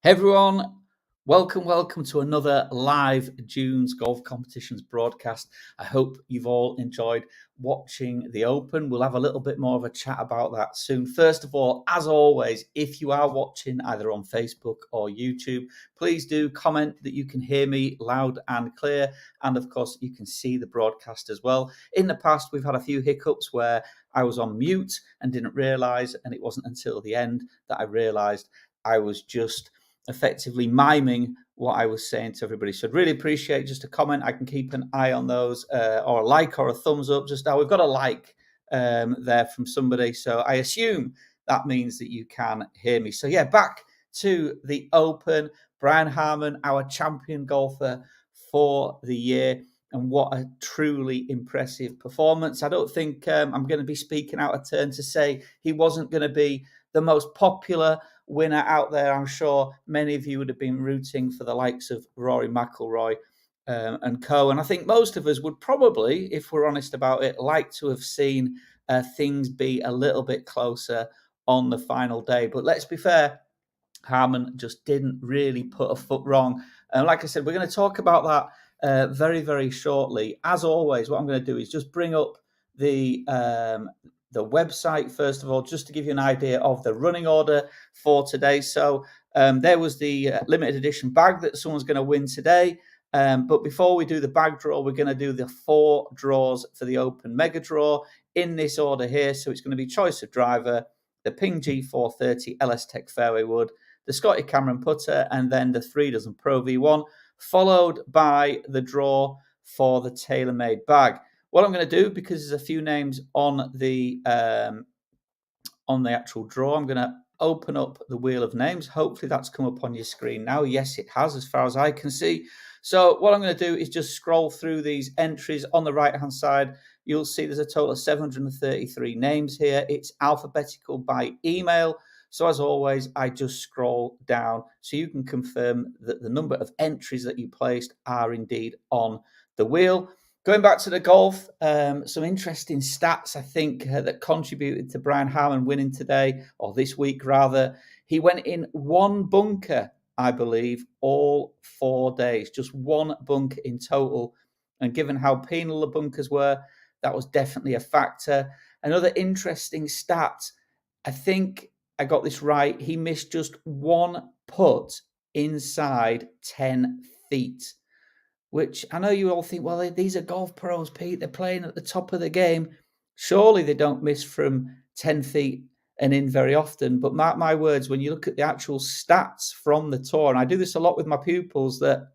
Hey everyone, welcome to another live Dunes Golf Competitions broadcast. I hope you've all enjoyed watching the Open. We'll have a little bit more of a chat about that soon. First of all, as always, if you are watching either on Facebook or YouTube, please do comment that you can hear me loud and clear. And of course, you can see the broadcast as well. In the past, we've had a few hiccups where I was on mute and didn't realize, and it wasn't until the end that I realized I was just effectively miming what I was saying to everybody. So I'd really appreciate just a comment. I can keep an eye on those, or a like or a thumbs up. Just now, we've got a like there from somebody. So I assume that means that you can hear me. So yeah, back to the Open. Brian Harman, our champion golfer for the year. And what a truly impressive performance. I don't think I'm going to be speaking out of turn to say he wasn't going to be the most popular winner out there. I'm sure many of you would have been rooting for the likes of Rory McIlroy and co. And I think most of us would probably, if we're honest about it, like to have seen things be a little bit closer on the final day. But let's be fair, Harman just didn't really put a foot wrong. And like I said, we're going to talk about that very, very shortly. As always, what I'm going to do is just bring up the website, first of all, just to give you an idea of the running order for today. So there was the limited edition bag that someone's going to win today. But before we do the bag draw, we're going to do the 4 draws for the Open Mega Draw in this order here. So it's going to be choice of driver, the Ping G430 LS Tech Fairway Wood, the Scotty Cameron putter, and then the 3 dozen Pro V1, followed by the draw for the TaylorMade bag. What I'm going to do, because there's a few names on the actual draw, I'm going to open up the wheel of names. Hopefully that's come up on your screen now. Yes, it has, as far as I can see. So what I'm going to do is just scroll through these entries on the right-hand side. You'll see there's a total of 733 names here. It's alphabetical by email. So as always, I just scroll down so you can confirm that the number of entries that you placed are indeed on the wheel. Going back to the golf, some interesting stats, I think, that contributed to Brian Harman winning today, or this week rather. He went in 1 bunker, I believe, all 4 days, just 1 bunker in total. And given how penal the bunkers were, that was definitely a factor. Another interesting stat, I think I got this right, he missed just 1 putt inside 10 feet. Which I know you all think, well, these are golf pros, Pete. They're playing at the top of the game. Surely they don't miss from 10 feet and in very often. But mark my words, when you look at the actual stats from the tour, and I do this a lot with my pupils that,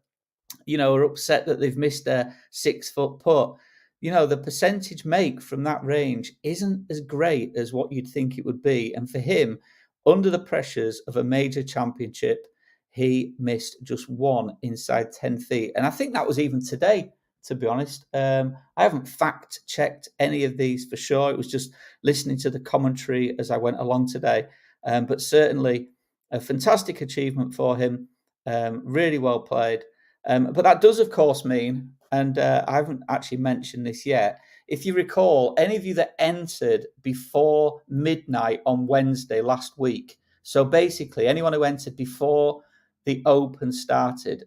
are upset that they've missed a 6-foot putt. The percentage make from that range isn't as great as what you'd think it would be. And for him, under the pressures of a major championship, he missed just 1 inside 10 feet. And I think that was even today, to be honest. I haven't fact checked any of these for sure. It was just listening to the commentary as I went along today. But certainly a fantastic achievement for him. Really well played. But that does, of course, mean, and I haven't actually mentioned this yet, if you recall, any of you that entered before midnight on Wednesday last week, so basically anyone who entered before the Open started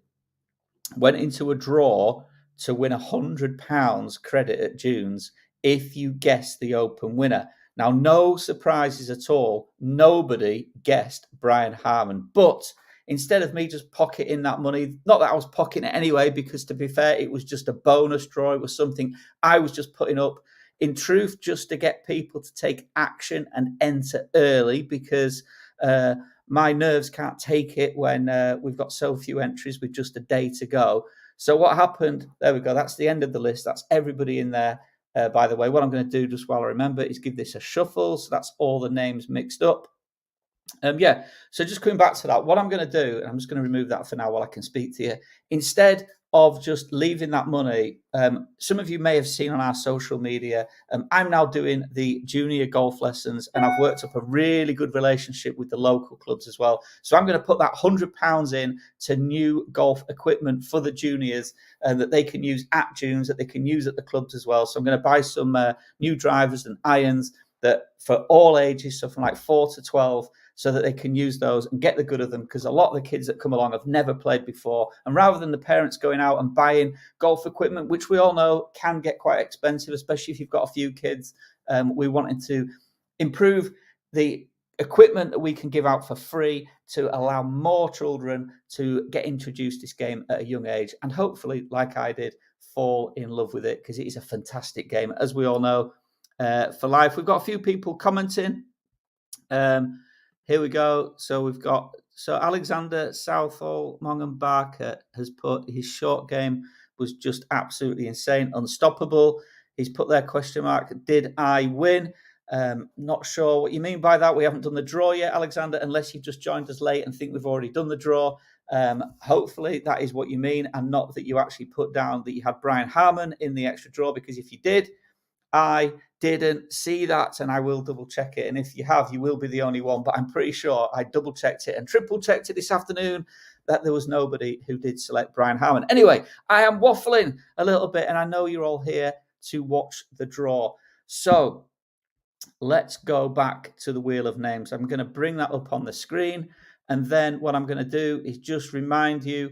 went into a draw to win £100 credit at Dunes if you guessed the Open winner. Now, no surprises at all. Nobody guessed Brian Harman. But instead of me just pocketing that money, not that I was pocketing it anyway, because to be fair, it was just a bonus draw. It was something I was just putting up, in truth, just to get people to take action and enter early, because my nerves can't take it when we've got so few entries with just a day to go. So what happened, there we go, that's the end of the list. That's everybody in there. By the way, what I'm going to do, just while I remember, is give this a shuffle. So that's all the names mixed up. So just coming back to that, what I'm going to do, and I'm just going to remove that for now while I can speak to you, instead of just leaving that money, some of you may have seen on our social media, I'm now doing the junior golf lessons, and I've worked up a really good relationship with the local clubs as well. So I'm going to put that £100 in to new golf equipment for the juniors that they can use at Dunes, that they can use at the clubs as well. So I'm going to buy some new drivers and irons that for all ages, so from like 4 to 12. so that they can use those and get the good of them, because a lot of the kids that come along have never played before. And rather than the parents going out and buying golf equipment, which we all know can get quite expensive, especially if you've got a few kids, we wanted to improve the equipment that we can give out for free to allow more children to get introduced to this game at a young age, and hopefully, like I did, fall in love with it, because it is a fantastic game, as we all know, for life. We've got a few people commenting. Here we go. So we've got Alexander Southall Mongan Barker has put his short game was just absolutely insane, unstoppable. He's put their question mark. Did I win? Not sure what you mean by that. We haven't done the draw yet, Alexander, unless you've just joined us late and think we've already done the draw. Hopefully that is what you mean, and not that you actually put down that you had Brian Harman in the extra draw, because if you did, I didn't see that, and I will double check it. And if you have, you will be the only one, but I'm pretty sure I double checked it and triple checked it this afternoon that there was nobody who did select Brian Harman. Anyway, I am waffling a little bit, and I know you're all here to watch the draw. So let's go back to the Wheel of Names. I'm going to bring that up on the screen, and then what I'm going to do is just remind you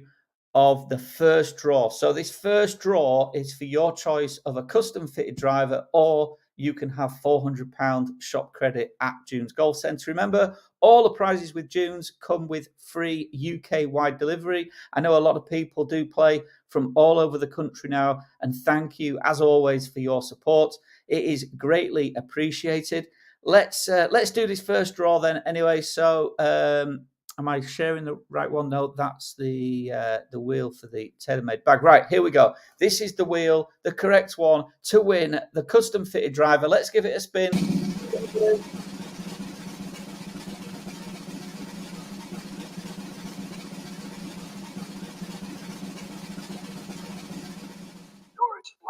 of the first draw. So this first draw is for your choice of a custom fitted driver, or you can have £400 shop credit at Dunes Golf Centre. Remember, all the prizes with Dunes come with free UK-wide delivery. I know a lot of people do play from all over the country now, and thank you, as always, for your support. It is greatly appreciated. Let's do this first draw then. Anyway, so am I sharing the right one? No, that's the wheel for the TaylorMade bag. Right, here we go. This is the wheel, the correct one to win the custom fitted driver. Let's give it a spin.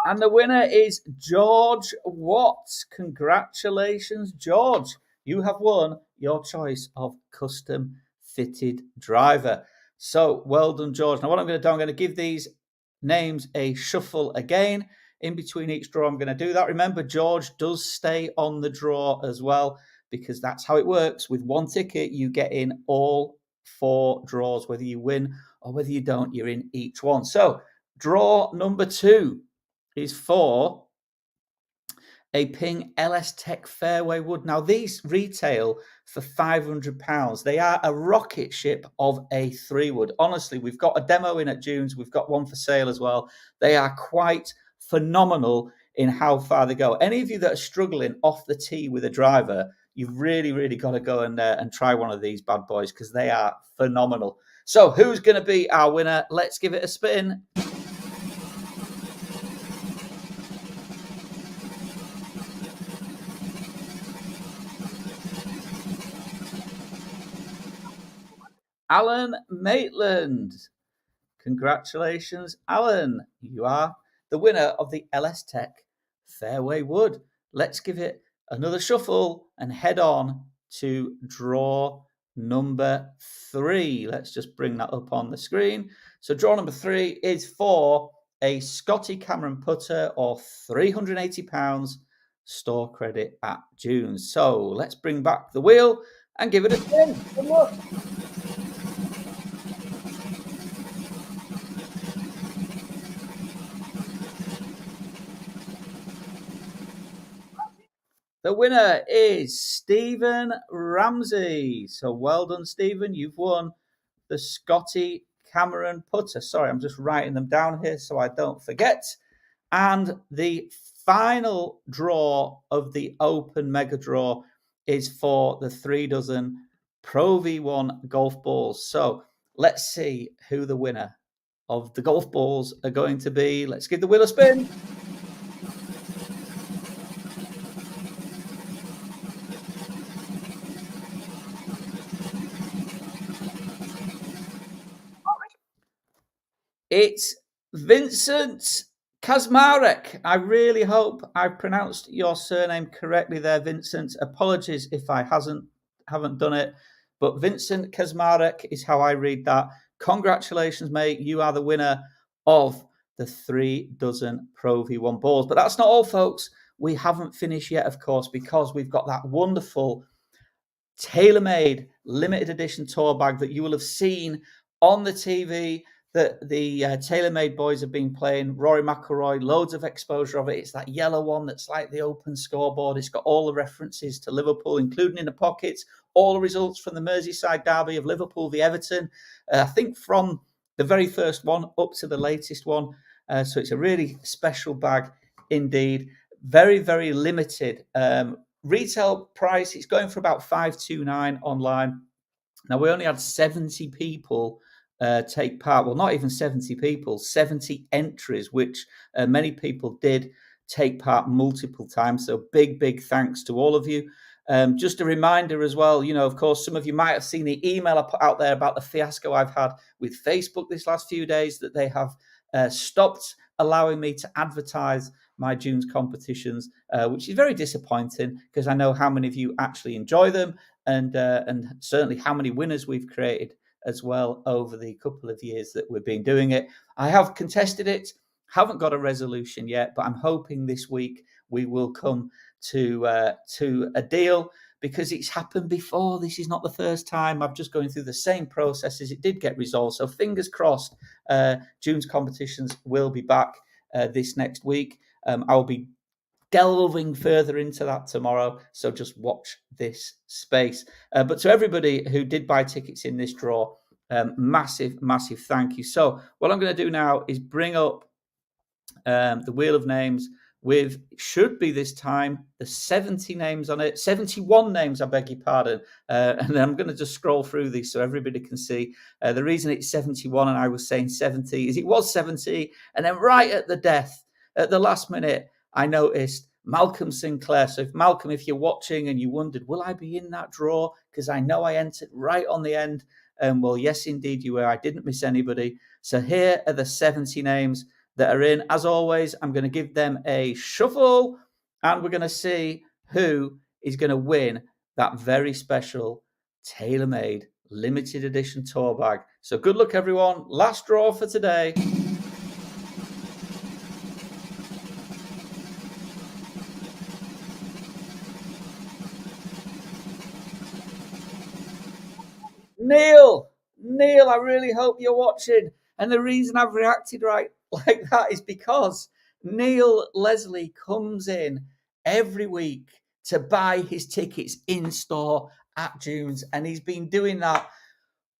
And the winner is George Watts. Congratulations, George. You have won your choice of custom fitted driver. So well done, George. Now what I'm going to do, I'm going to give these names a shuffle again. In between each draw, I'm going to do that. Remember, George does stay on the draw as well, because that's how it works. With one ticket, you get in all 4 draws. Whether you win or whether you don't, you're in each one. So draw number 2 is for a Ping LS Tech Fairway Wood. Now, these retail for £500. They are a rocket ship of a 3-wood. Honestly, we've got a demo in at Dunes. We've got one for sale as well. They are quite phenomenal in how far they go. Any of you that are struggling off the tee with a driver, you've really, really got to go and try one of these bad boys, because they are phenomenal. So who's going to be our winner? Let's give it a spin. Alan Maitland. Congratulations, Alan. You are the winner of the LS Tech Fairway Wood. Let's give it another shuffle and head on to draw number 3. Let's just bring that up on the screen. So draw number 3 is for a Scotty Cameron putter, or £380 store credit at Dunes. So let's bring back the wheel and give it a spin. Good luck. The winner is Stephen Ramsey. So well done, Stephen. You've won the Scotty Cameron putter. Sorry, I'm just writing them down here so I don't forget. And the final draw of the Open Mega Draw is for the 3 dozen Pro V1 golf balls. So let's see who the winner of the golf balls are going to be. Let's give the wheel a spin. It's Vincent Kazmarek. I really hope I pronounced your surname correctly there, Vincent. Apologies if I haven't done it, but Vincent Kazmarek is how I read that. Congratulations, mate. You are the winner of the 3 dozen Pro V1 balls. But that's not all, folks. We haven't finished yet, of course, because we've got that wonderful TaylorMade limited edition tour bag that you will have seen on the TV that the TaylorMade boys have been playing. Rory McIlroy, loads of exposure of it. It's that yellow one that's like the open scoreboard. It's got all the references to Liverpool, including in the pockets, all the results from the Merseyside derby of Liverpool v Everton. I think from the very first one up to the latest one. So it's a really special bag indeed. Very, very limited. Retail price, it's going for about $529 online. Now, we only had 70 people take part. Well, not even 70 people, 70 entries, which many people did take part multiple times. So big, big thanks to all of you. Just a reminder as well, of course, some of you might have seen the email I put out there about the fiasco I've had with Facebook this last few days, that they have stopped allowing me to advertise my June's competitions, which is very disappointing because I know how many of you actually enjoy them, and certainly how many winners we've created as well over the couple of years that we've been doing it. I have contested it, haven't got a resolution yet, but I'm hoping this week we will come to a deal, because it's happened before. This is not the first time. I'm just going through the same processes. It did get resolved, so fingers crossed. June's competitions will be back this next week. I'll be delving further into that tomorrow, so just watch this space. But to everybody who did buy tickets in this draw, massive thank you. So what I'm going to do now is bring up the wheel of names with, should be this time, the 70 names on it, 71 names, I beg your pardon. And I'm going to just scroll through these so everybody can see. The reason it's 71 and I was saying 70 is it was 70. And then right at the death, at the last minute, I noticed Malcolm Sinclair. So Malcolm, if you're watching and you wondered, will I be in that draw? Because I know I entered right on the end. Well, yes, indeed you were. I didn't miss anybody. So here are the 70 names that are in. As always, I'm going to give them a shuffle, and we're going to see who is going to win that very special TaylorMade limited edition tour bag. So good luck, everyone. Last draw for today. Neil, I really hope you're watching. And the reason I've reacted right like that is because Neil Leslie comes in every week to buy his tickets in store at June's, and he's been doing that,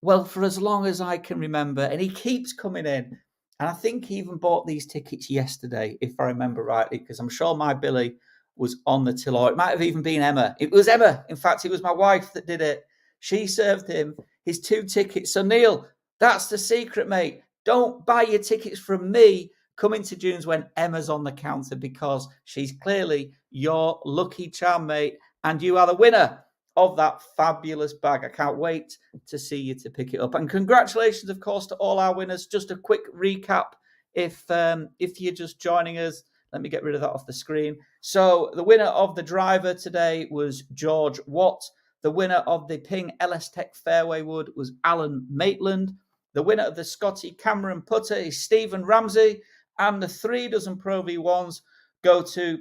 well, for as long as I can remember, and he keeps coming in. And I think he even bought these tickets yesterday, if I remember rightly, because I'm sure my Billy was on the till, or it might have even been Emma. It was Emma. In fact, it was my wife that did it. She served him his 2 tickets. So, Neil, that's the secret, mate. Don't buy your tickets from me coming to June's when Emma's on the counter, because she's clearly your lucky charm, mate, and you are the winner of that fabulous bag. I can't wait to see you to pick it up. And congratulations, of course, to all our winners. Just a quick recap if you're just joining us. Let me get rid of that off the screen. So the winner of the driver today was George Watt. The winner of the Ping LS Tech Fairway Wood was Alan Maitland. The winner of the Scotty Cameron Putter is Stephen Ramsey. And the 3 dozen Pro V1s go to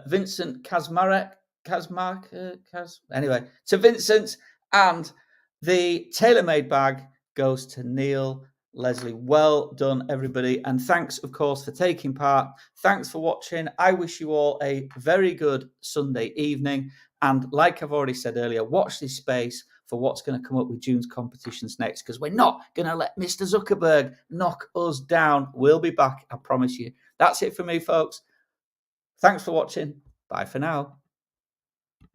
Vincent Kazmarek. Anyway, to Vincent. And the TaylorMade bag goes to Neil Leslie. Well done, everybody. And thanks, of course, for taking part. Thanks for watching. I wish you all a very good Sunday evening. And like I've already said earlier, watch this space for what's going to come up with June's competitions next, because we're not going to let Mr. Zuckerberg knock us down. We'll be back, I promise you. That's it for me, folks. Thanks for watching. Bye for now.